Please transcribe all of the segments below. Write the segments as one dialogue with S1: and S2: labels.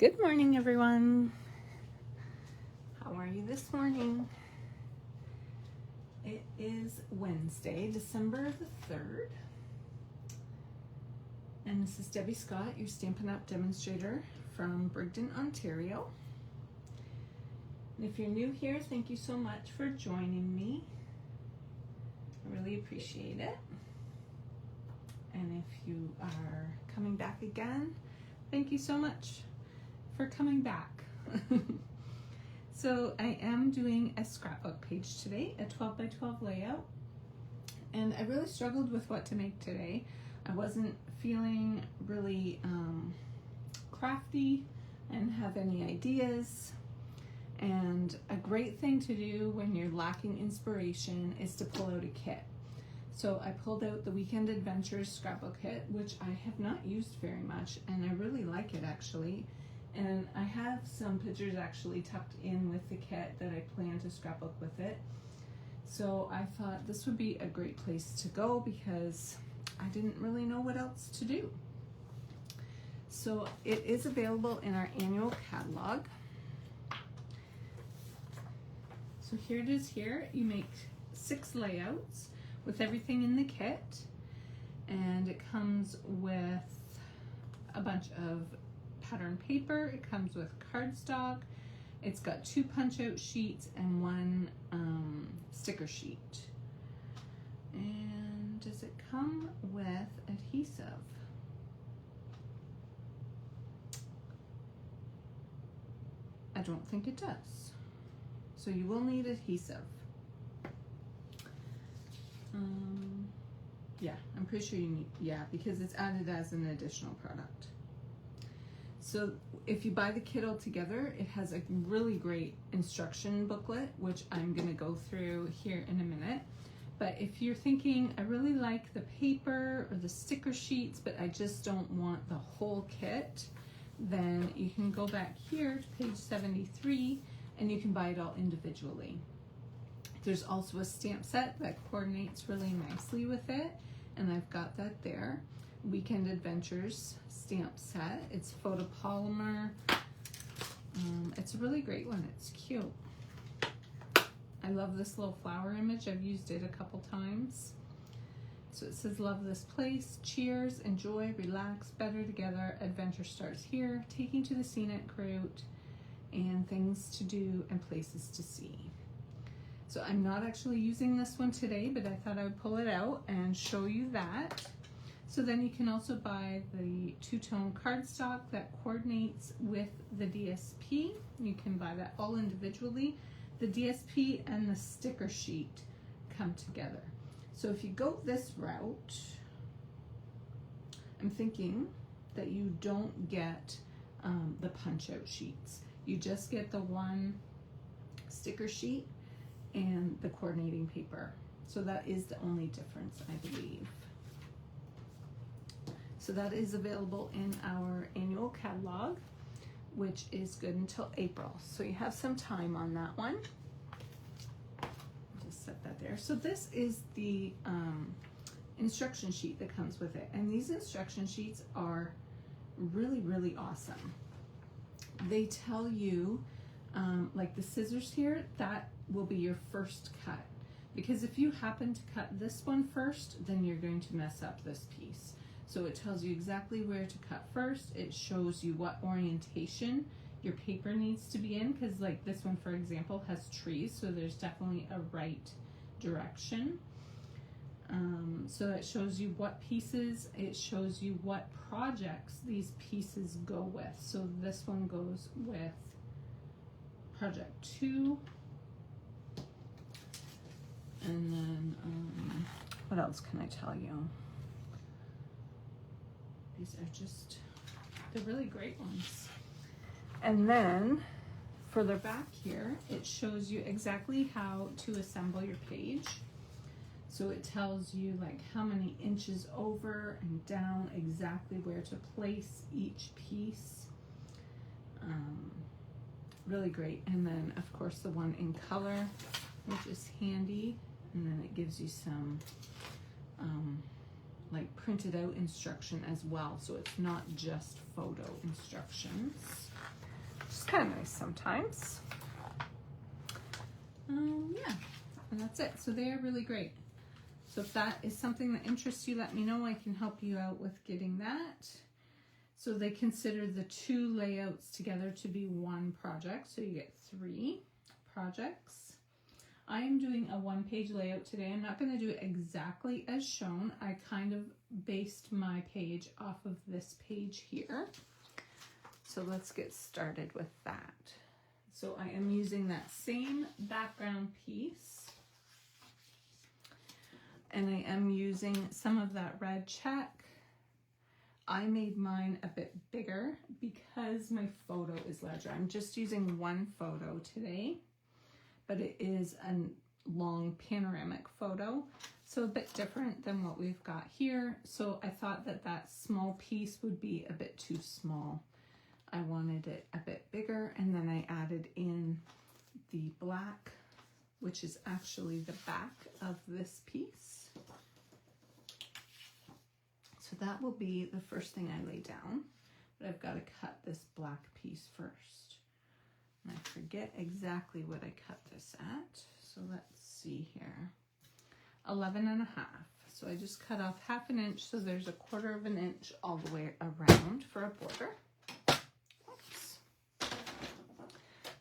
S1: Good morning, everyone. How are you this morning? It is Wednesday, December the 3rd. And this is Debbie Scott, your Stampin' Up! Demonstrator from Brigden, Ontario. And if you're new here, thank you so much for joining me. I really appreciate it. And if you are coming back again, thank you so much for coming back. So I am doing a scrapbook page today, a 12 by 12 layout. And I really struggled with what to make today. I wasn't feeling really crafty and have any ideas. And a great thing to do when you're lacking inspiration is to pull out a kit. So I pulled out the Weekend Adventures Scrapbook Kit, which I have not used very much, and I really like it actually. And I have some pictures actually tucked in with the kit that I plan to scrapbook with it. So I thought this would be a great place to go because I didn't really know what else to do. So it is available in our annual catalog. So here it is here. You make 6 layouts with everything in the kit. And it comes with a bunch of pattern paper. It comes with cardstock. It's got 2 punch-out sheets and 1 sticker sheet. And does it come with adhesive? I don't think it does. So you will need adhesive. Yeah, I'm pretty sure you need, yeah, because it's added as an additional product. So if you buy the kit all together, it has a really great instruction booklet, which I'm gonna go through here in a minute. But if you're thinking, I really like the paper or the sticker sheets, but I just don't want the whole kit, then you can go back here to page 73 and you can buy it all individually. There's also a stamp set that coordinates really nicely with it, and I've got that there. Weekend Adventures stamp set. It's photopolymer. It's a really great one. It's cute. I love this little flower image. I've used it a couple times. So it says, love this place, cheers, enjoy, relax, better together, adventure starts here, taking to the scenic route, and things to do and places to see. So I'm not actually using this one today, but I thought I would pull it out and show you that. So then you can also buy the 2-tone cardstock that coordinates with the DSP. You can buy that all individually. The DSP and the sticker sheet come together. So if you go this route, I'm thinking that you don't get the punch-out sheets. You just get the 1 sticker sheet and the coordinating paper. So that is the only difference, I believe. So that is available in our annual catalog, which is good until April. So you have some time on that one. Just set that there. So this is the instruction sheet that comes with it. And these instruction sheets are really, really awesome. They tell you, like the scissors here, that will be your first cut. Because if you happen to cut this one first, then you're going to mess up this piece. So it tells you exactly where to cut first. It shows you what orientation your paper needs to be in, because like this one, for example, has trees, so there's definitely a right direction. So it shows you what pieces, it shows you what projects these pieces go with. So this one goes with project 2. And then, what else can I tell you? These are just, they're really great ones. And then further back here, it shows you exactly how to assemble your page. So it tells you like how many inches over and down, exactly where to place each piece. Really great. And then of course the one in color, which is handy. And then it gives you some like printed out instruction as well, so it's not just photo instructions, which is kind of nice sometimes. Yeah, and that's it. So they are really great. So if that is something that interests you, let me know. I can help you out with getting that. So they consider the 2 layouts together to be 1 project, so you get 3 projects. I am doing a 1-page layout today. I'm not going to do it exactly as shown. I kind of based my page off of this page here. So let's get started with that. So I am using that same background piece, and I am using some of that red check. I made mine a bit bigger because my photo is larger. I'm just using 1 photo today, but it is a long panoramic photo, so a bit different than what we've got here. So I thought that that small piece would be a bit too small. I wanted it a bit bigger, and then I added in the black, which is actually the back of this piece. So that will be the first thing I lay down, but I've got to cut this black piece first. And I forget exactly what I cut this at. So let's see here, 11.5. So I just cut off 1/2 inch, so there's 1/4 of an inch all the way around for a border. Oops.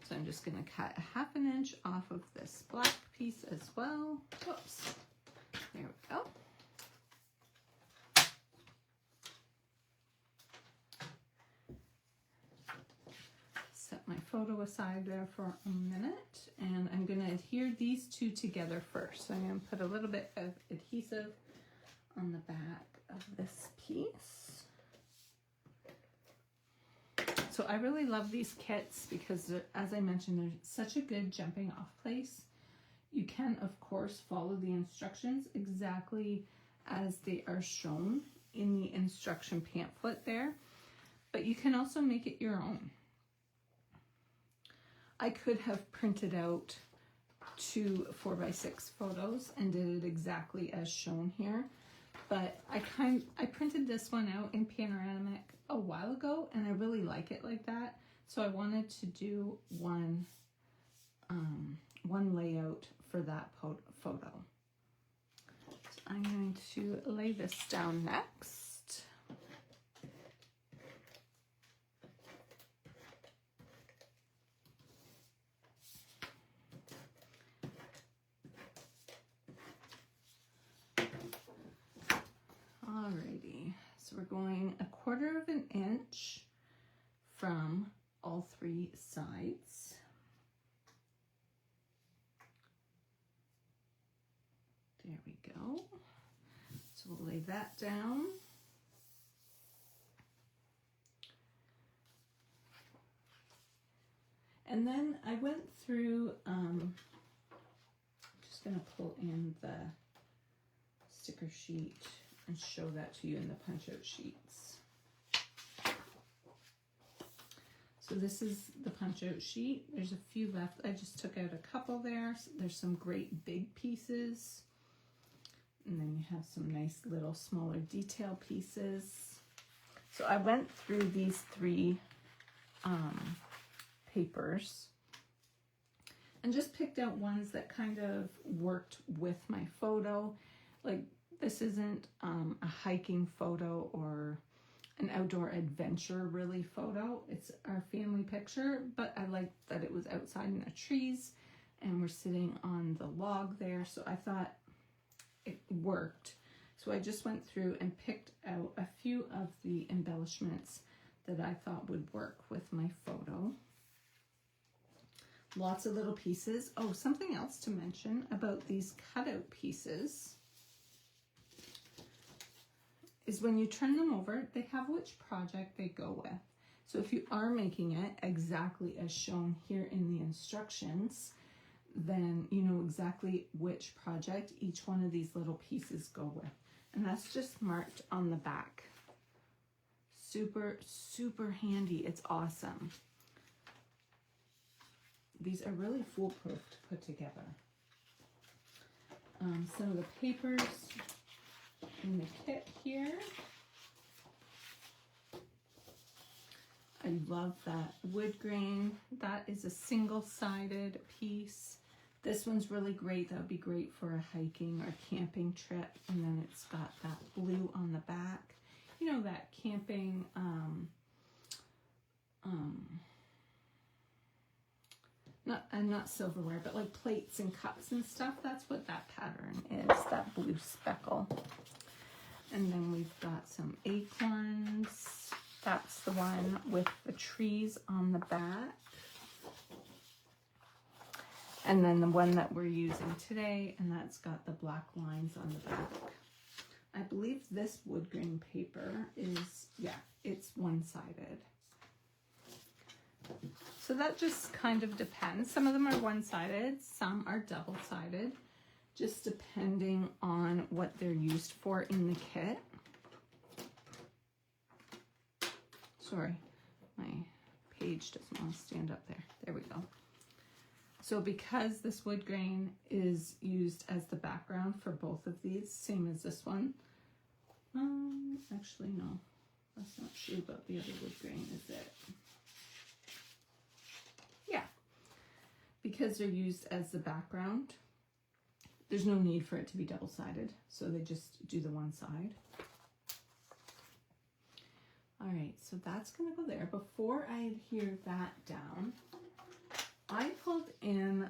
S1: So I'm just going to cut 1/2 inch off of this black piece as well. Whoops. There we go. Set my photo aside there for a minute, and I'm going to adhere these 2 together first. So I'm going to put a little bit of adhesive on the back of this piece. So I really love these kits because, as I mentioned, they're such a good jumping off place. You can, of course, follow the instructions exactly as they are shown in the instruction pamphlet there, but you can also make it your own. I could have printed out 2 4x6 photos and did it exactly as shown here, but I printed this one out in panoramic a while ago, and I really like it like that. So I wanted to do one layout for that photo. So I'm going to lay this down next. Alrighty, so we're going 1/4 of an inch from all 3 sides. There we go. So we'll lay that down. And then I went through, just going to pull in the sticker sheet and show that to you in the punch-out sheets. So this is the punch-out sheet. There's a few left. I just took out a couple there. So there's some great big pieces. And then you have some nice little smaller detail pieces. So I went through these 3 papers and just picked out ones that kind of worked with my photo. Like, this isn't a hiking photo or an outdoor adventure really photo. It's our family picture, but I liked that it was outside in the trees and we're sitting on the log there, so I thought it worked. So I just went through and picked out a few of the embellishments that I thought would work with my photo. Lots of little pieces. Oh, something else to mention about these cutout pieces is when you turn them over, they have which project they go with. So if you are making it exactly as shown here in the instructions, then you know exactly which project each one of these little pieces go with. And that's just marked on the back. Super, super handy. It's awesome. These are really foolproof to put together. Some of the papers in the kit here. I love that wood grain. That is a single-sided piece. This one's really great. That would be great for a hiking or camping trip. And then it's got that blue on the back. You know, that camping, not silverware, but like plates and cups and stuff. That's what that pattern is, that blue speckle. And then we've got some acorns. That's the one with the trees on the back. And then the one that we're using today, and that's got the black lines on the back. I believe this wood grain paper is, yeah, it's one-sided. So that just kind of depends. Some of them are one-sided, some are double-sided, just depending on what they're used for in the kit. Sorry, my page doesn't want to stand up there. There we go. So because this wood grain is used as the background for both of these, same as this one. Actually, no, that's not true about the other wood grain, is it? Yeah, because they're used as the background, there's no need for it to be double-sided, so they just do the one side. All right, so that's gonna go there. Before I adhere that down, I pulled in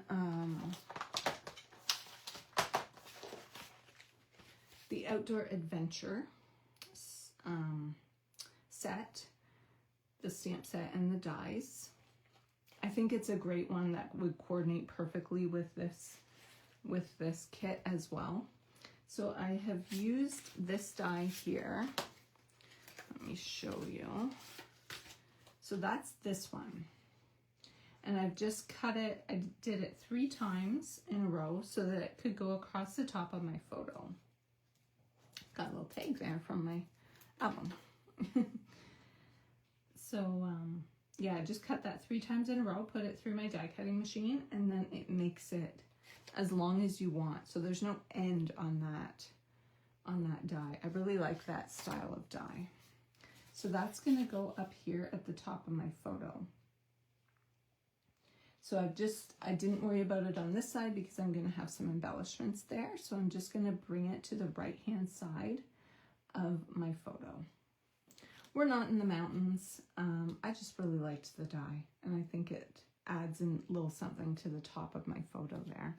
S1: the Outdoor Adventure set, the stamp set and the dies. I think it's a great one that would coordinate perfectly with this kit as well. So I have used this die here. Let me show you. So that's this one. And I've just cut it, I did it 3 times in a row so that it could go across the top of my photo. Got a little tag there from my album. So yeah, I just cut that 3 times in a row, put it through my die cutting machine, and then it makes it as long as you want. So there's no end on that die. I really like that style of die. So that's gonna go up here at the top of my photo. So I didn't worry about it on this side because I'm gonna have some embellishments there. So I'm just gonna bring it to the right-hand side of my photo. We're not in the mountains. I just really liked the die, and I think it adds a little something to the top of my photo there.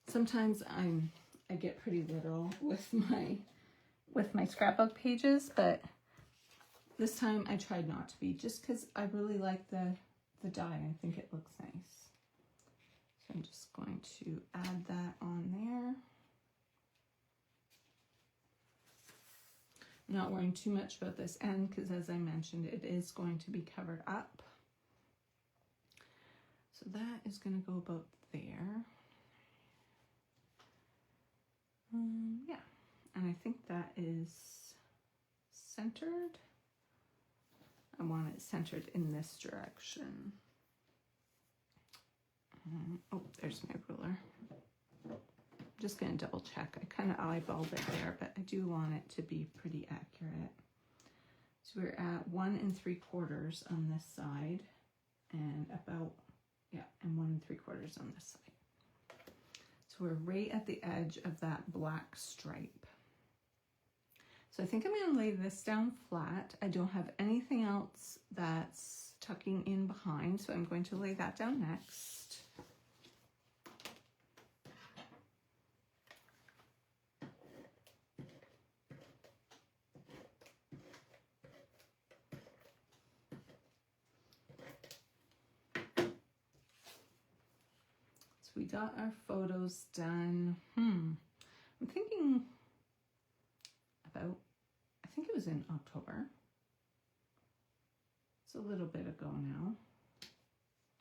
S1: Sometimes I get pretty literal with my scrapbook pages, but this time I tried not to be, just because I really like the die. I think it looks nice. So I'm just going to add that on there. I'm not worrying too much about this end because, as I mentioned, it is going to be covered up. So that is going to go about there. Yeah, and I think that is centered. I want it centered in this direction. Oh, there's my ruler. I'm just going to double check. I kind of eyeballed it there, but I do want it to be pretty accurate. So we're at 1 3/4 on this side, and about, yeah, and 1 3/4 on this side. So we're right at the edge of that black stripe. So I think I'm going to lay this down flat. I don't have anything else that's tucking in behind, so I'm going to lay that down next. So we got our photos done. I'm thinking about, I think it was in October. It's a little bit ago now.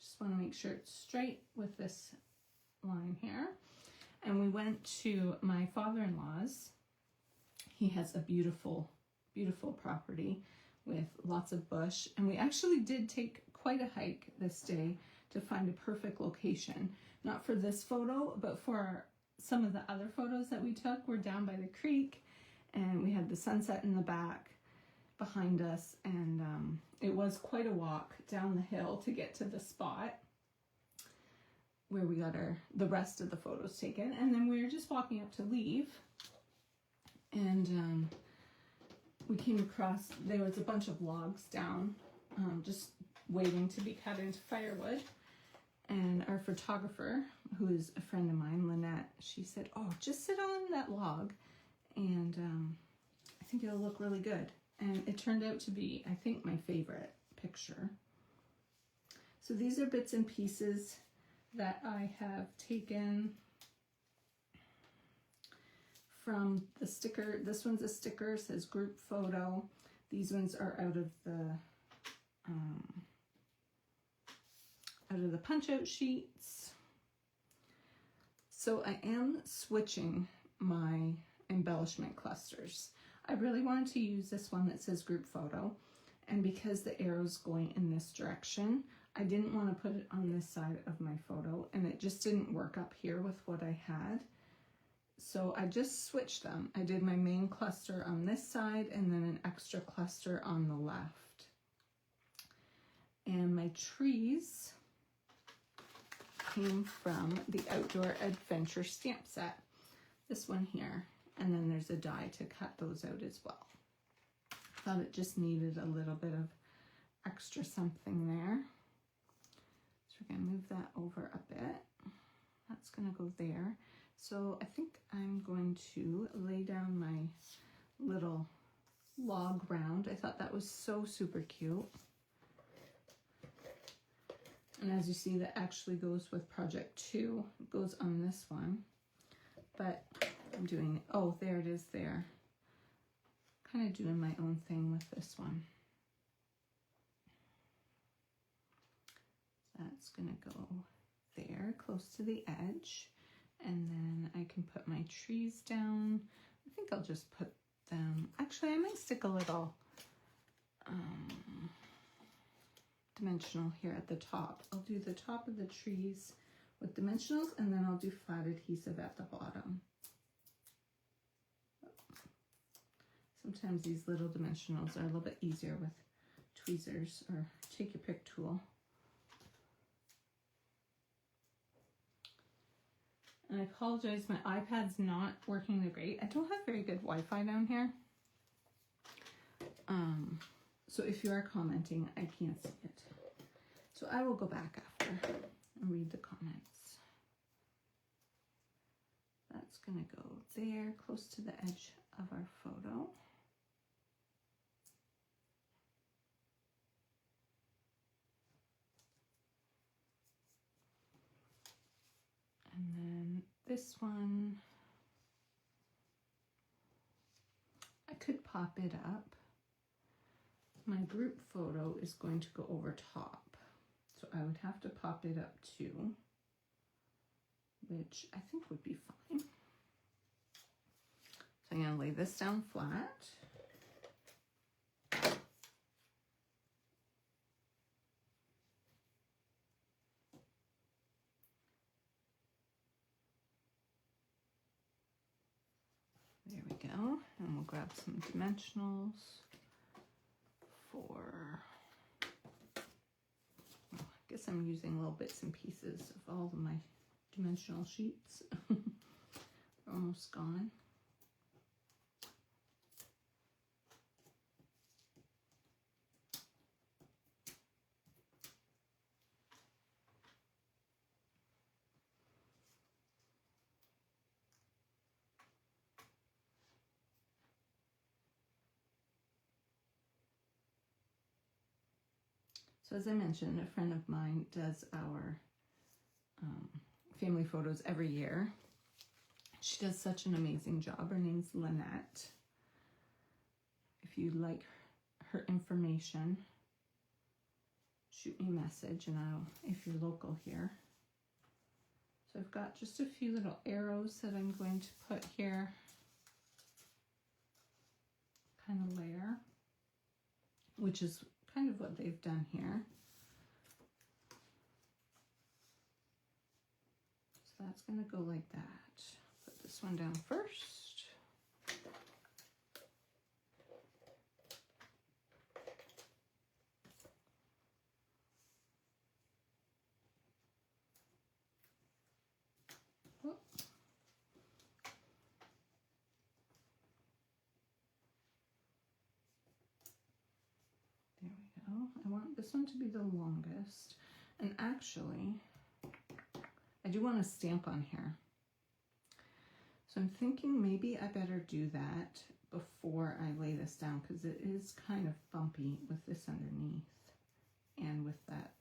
S1: Just want to make sure it's straight with this line here. And we went to my father-in-law's. He has a beautiful, beautiful property with lots of bush. And we actually did take quite a hike this day to find a perfect location. Not for this photo, but for some of the other photos that we took were down by the creek, and we had the sunset in the back behind us, and it was quite a walk down the hill to get to the spot where we got the rest of the photos taken. And then we were just walking up to leave, and we came across, there was a bunch of logs down, just waiting to be cut into firewood. And our photographer, who is a friend of mine, Lynette, she said, oh, just sit on that log, and I think it'll look really good. And it turned out to be, I think, my favorite picture. So these are bits and pieces that I have taken from the sticker. This one's a sticker, says group photo. These ones are out of the punch-out sheets. So I am switching my embellishment clusters. I really wanted to use this one that says group photo, and because the arrow's going in this direction, I didn't want to put it on this side of my photo, and it just didn't work up here with what I had. So I just switched them. I did my main cluster on this side and then an extra cluster on the left. And my trees came from the Outdoor Adventure stamp set. This one here. And then there's a die to cut those out as well. Thought it just needed a little bit of extra something there. So we're going to move that over a bit. That's going to go there. So I think I'm going to lay down my little log round. I thought that was so super cute. And as you see, that actually goes with project 2. It goes on this one. But I'm doing, oh, there it is there. Kind of doing my own thing with this one. That's gonna go there, close to the edge. And then I can put my trees down. I think I'll just put them, actually I might stick a little dimensional here at the top. I'll do the top of the trees with dimensionals, and then I'll do flat adhesive at the bottom. Sometimes these little dimensionals are a little bit easier with tweezers or take your pick tool. And I apologize, my iPad's not working great. I don't have very good Wi-Fi down here. So if you are commenting, I can't see it. So I will go back after and read the comments. That's gonna go there, close to the edge of our photo. And then this one, I could pop it up. My group photo is going to go over top. So I would have to pop it up too, which I think would be fine. So I'm going to lay this down flat. There we go. And we'll grab some dimensionals for, well, I guess I'm using little bits and pieces of all of my dimensional sheets. They're almost gone. So as I mentioned, a friend of mine does our family photos every year. She does such an amazing job. Her name's Lynette. If you'd like her information, shoot me a message, and if you're local here. So I've got just a few little arrows that I'm going to put here. Kind of layer, which is kind of what they've done here. So that's going to go like that. this one down first. Oh. There we go. I want this one to be the longest. And actually, I do want a stamp on here. So I'm thinking maybe I better do that before I lay this down, because it is kind of bumpy with this underneath and with that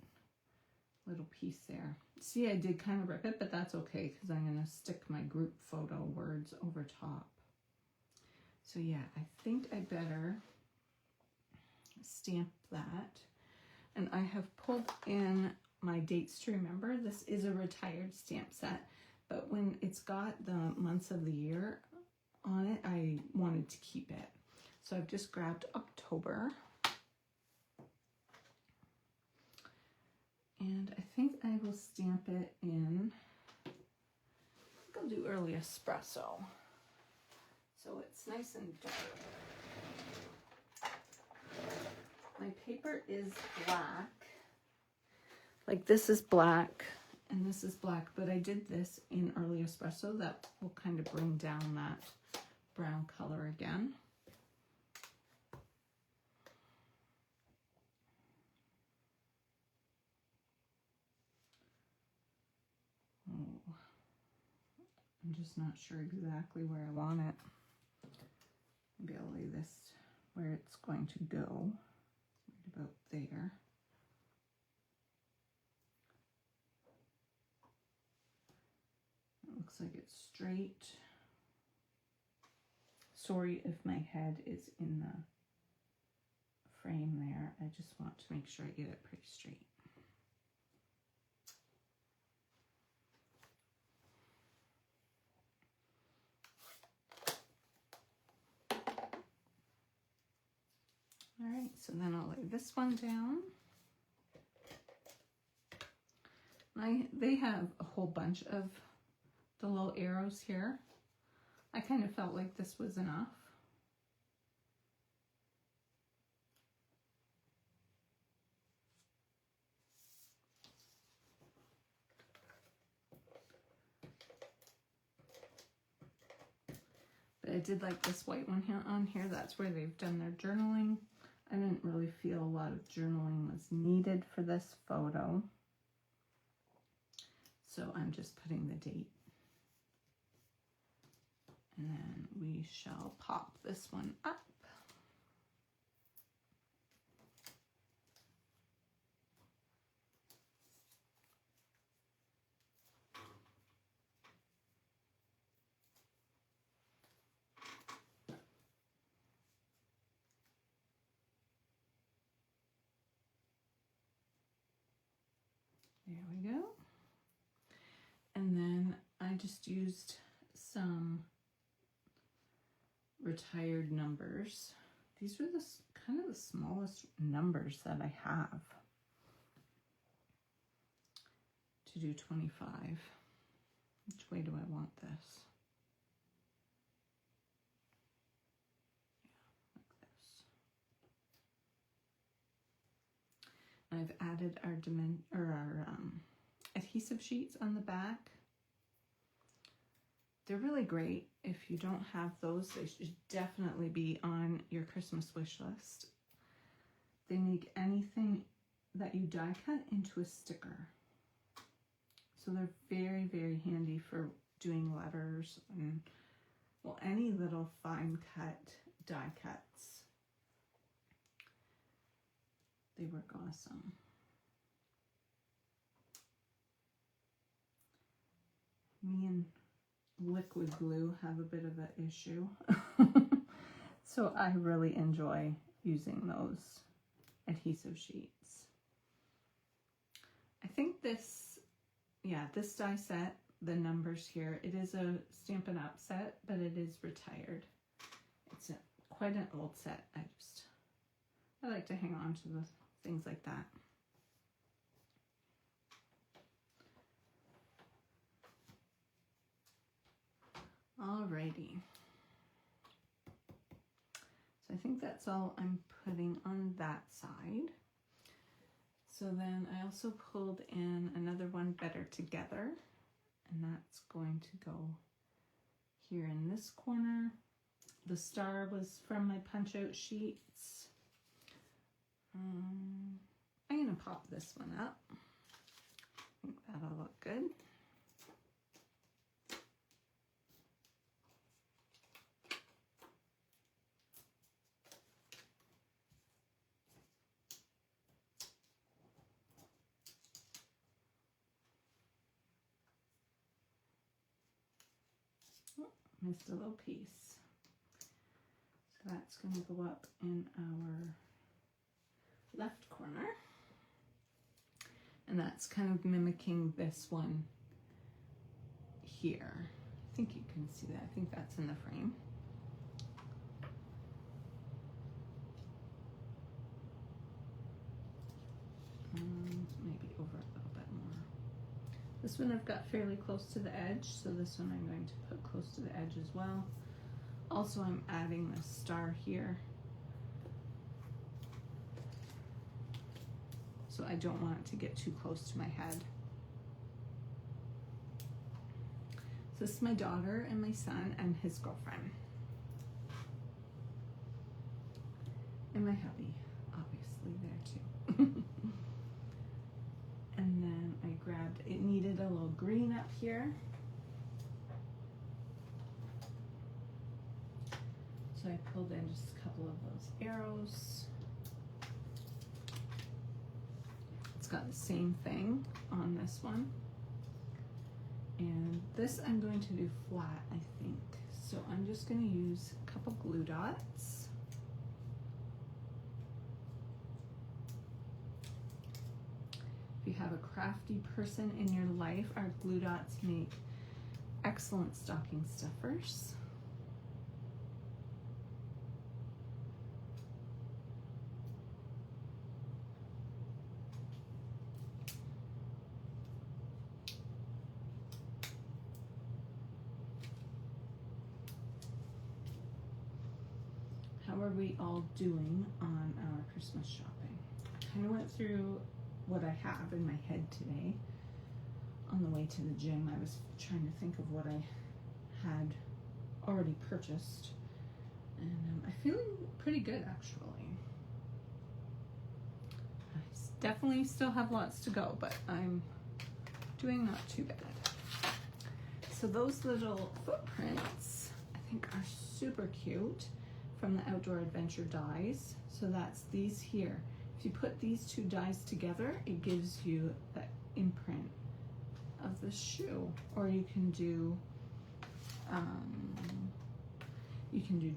S1: little piece there. See, I did kind of rip it, but that's okay because I'm going to stick my group photo words over top. So yeah, I think I better stamp that. And I have pulled in my dates to remember. This is a retired stamp set, but when it's got the months of the year on it, I wanted to keep it. So I've just grabbed October. And I think I will stamp it in, I think I'll do early espresso. So it's nice and dark. My paper is black. Like this is black and this is black, but I did this in early espresso. That will kind of bring down that brown color again. Oh, I'm just not sure exactly where I want it. Maybe I'll lay this where it's going to go, right about there. It looks like it's straight. Sorry if my head is in the frame there. I just want to make sure I get it pretty straight. All right, so then I'll lay this one down. They have a whole bunch of the little arrows here. I kind of felt like this was enough. But I did like this white one here on here. That's where they've done their journaling. I didn't really feel a lot of journaling was needed for this photo. So I'm just putting the date. And then we shall pop this one up. There we go. And then I just used some retired numbers. These are the kind of the smallest numbers that I have to do 25. Which way do I want this? Yeah, like this. I've added our adhesive sheets on the back. They're really great. If you don't have those, they should definitely be on your Christmas wish list. They make anything that you die cut into a sticker. So they're very, very handy for doing letters and, well, any little fine cut die cuts. They work awesome. Me and liquid glue have a bit of an issue. So I really enjoy using those adhesive sheets. I think this, yeah, this die set, the numbers here, it is a Stampin' Up! Set, but it is retired. It's quite an old set. I like to hang on to the things like that. Alrighty. So I think that's all I'm putting on that side. So then I also pulled in another one, Better Together, and that's going to go here in this corner. The star was from my punch out sheets. I'm gonna pop this one up. I think that'll look good. Missed a little piece. So that's going to go up in our left corner. And that's kind of mimicking this one here. I think you can see that. I think that's in the frame. Maybe over a little bit more. This one I've got fairly close to the edge, so this one I'm going to put close to the edge as well. Also, I'm adding this star here. So I don't want it to get too close to my head. So this is my daughter and my son and his girlfriend. And my hubby, obviously, there too. And then I grabbed, it needed a little green up here. So I pulled in just a couple of those arrows. It's got the same thing on this one. And this I'm going to do flat, I think. So I'm just going to use a couple glue dots. If you have a crafty person in your life, our glue dots make excellent stocking stuffers. How are we all doing on our Christmas shopping? I kind of went through what I have in my head today. On the way to the gym, I was trying to think of what I had already purchased, and I'm feeling pretty good actually. I definitely still have lots to go, but I'm doing not too bad. So those little footprints I think are super cute from the Outdoor Adventure dies. So that's these here. If you put these two dies together, it gives you the imprint of the shoe. Or you can do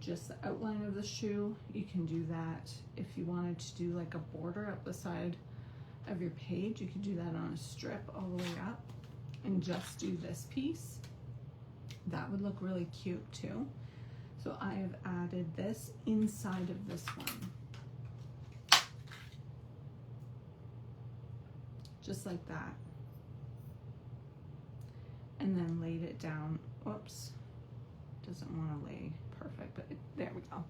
S1: just the outline of the shoe. You can do that if you wanted to do like a border up the side of your page. You could do that on a strip all the way up and just do this piece. That would look really cute too. So I have added this inside of this one. Just like that. And then laid it down. Whoops. Doesn't want to lay perfect, but there we go.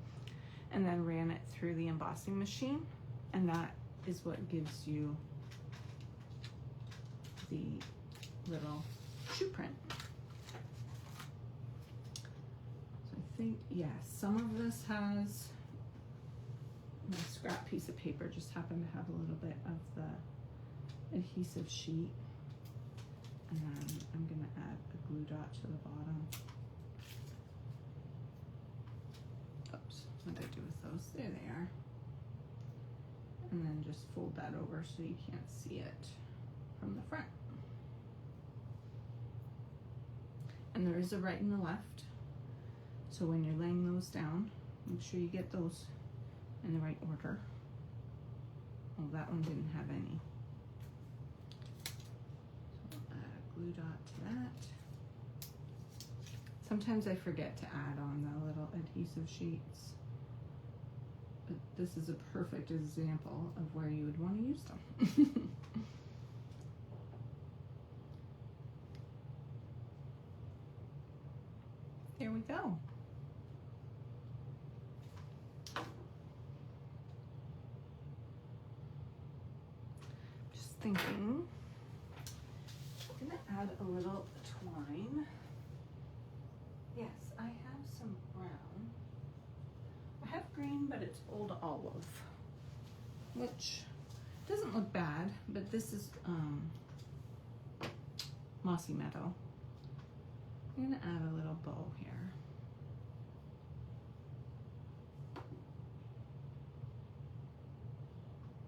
S1: And then ran it through the embossing machine. And that is what gives you the little shoe print. So I think, yes, some of this has my scrap piece of paper, just happened to have a little bit of the adhesive sheet. And then I'm going to add a glue dot to the bottom. Oops, what did I do with those? There they are. And then just fold that over so you can't see it from the front. And there is a right and a left. So when you're laying those down, make sure you get those in the right order. Oh, that one didn't have any. So I'll add a glue dot to that. Sometimes I forget to add on the little adhesive sheets. But this is a perfect example of where you would want to use them. There we go. thinking I'm gonna add a little twine. Yes, I have some brown. I have green, but it's old olive, which doesn't look bad, but this is mossy meadow. I'm gonna add a little bow here.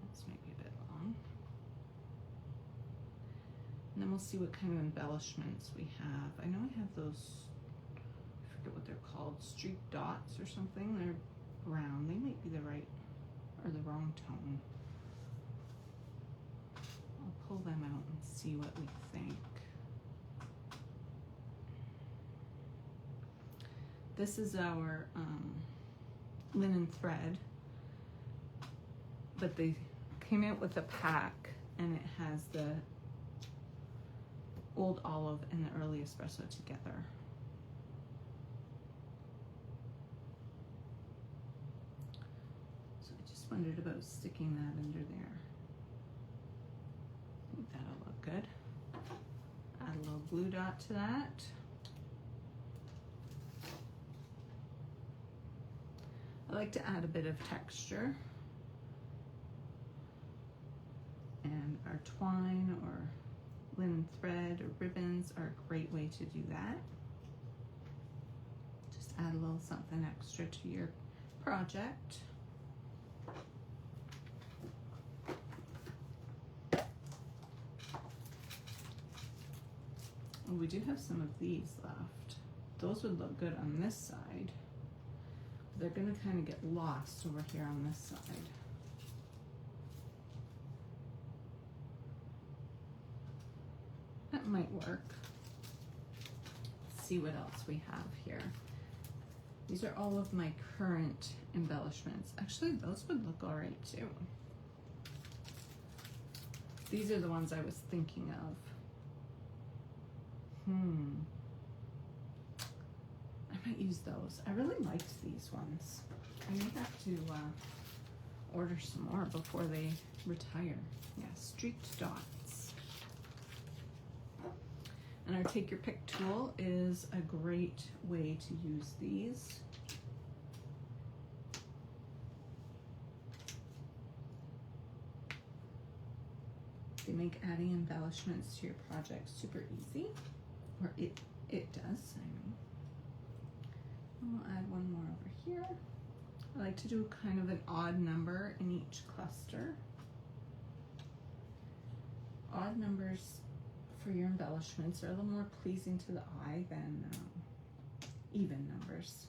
S1: That's maybe a bit long. And then we'll see what kind of embellishments we have. I know I have those, I forget what they're called, streak dots or something. They're brown. They might be the right or the wrong tone. I'll pull them out and see what we think. This is our linen thread, but they came out with a pack and it has the old olive and the early espresso together. So I just wondered about sticking that under there. I think that'll look good. Add a little glue dot to that. I like to add a bit of texture, and our twine or linen thread or ribbons are a great way to do that. Just add a little something extra to your project. Oh, we do have some of these left. Those would look good on this side. They're gonna kind of get lost over here on this side. That might work. Let's see what else we have here. These are all of my current embellishments. Actually, those would look all right too. These are the ones I was thinking of. I might use those. I really liked these ones. I may have to order some more before they retire. Yeah, streaked dots. And our Take Your Pick tool is a great way to use these. They make adding embellishments to your project super easy, or it does, I mean. I'll add one more over here. I like to do kind of an odd number in each cluster. Odd numbers for your embellishments are a little more pleasing to the eye than even numbers.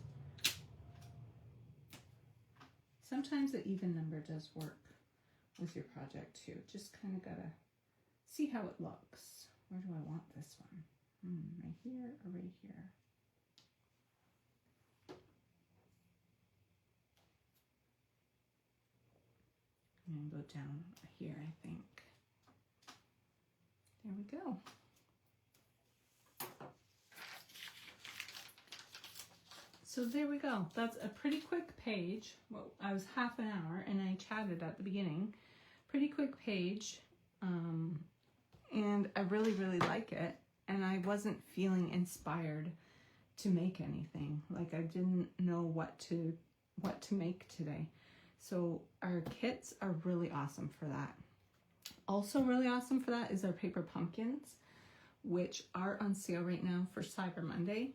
S1: Sometimes the even number does work with your project too. Just kind of gotta see how it looks. Where do I want this one? Right here or right here? I'm gonna go down here, I think. There we go. So there we go. That's a pretty quick page. Well, I was half an hour and I chatted at the beginning. Pretty quick page. And I really, really like it. And I wasn't feeling inspired to make anything. Like I didn't know what to make today. So our kits are really awesome for that. Also really awesome for that is our paper pumpkins, which are on sale right now for Cyber Monday.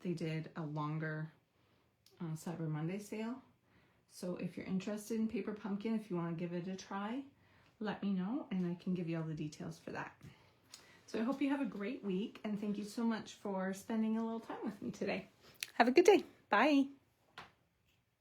S1: They did a longer Cyber Monday sale. So if you're interested in paper pumpkin, if you want to give it a try, let me know and I can give you all the details for that. So I hope you have a great week and thank you so much for spending a little time with me today. Have a good day. Bye.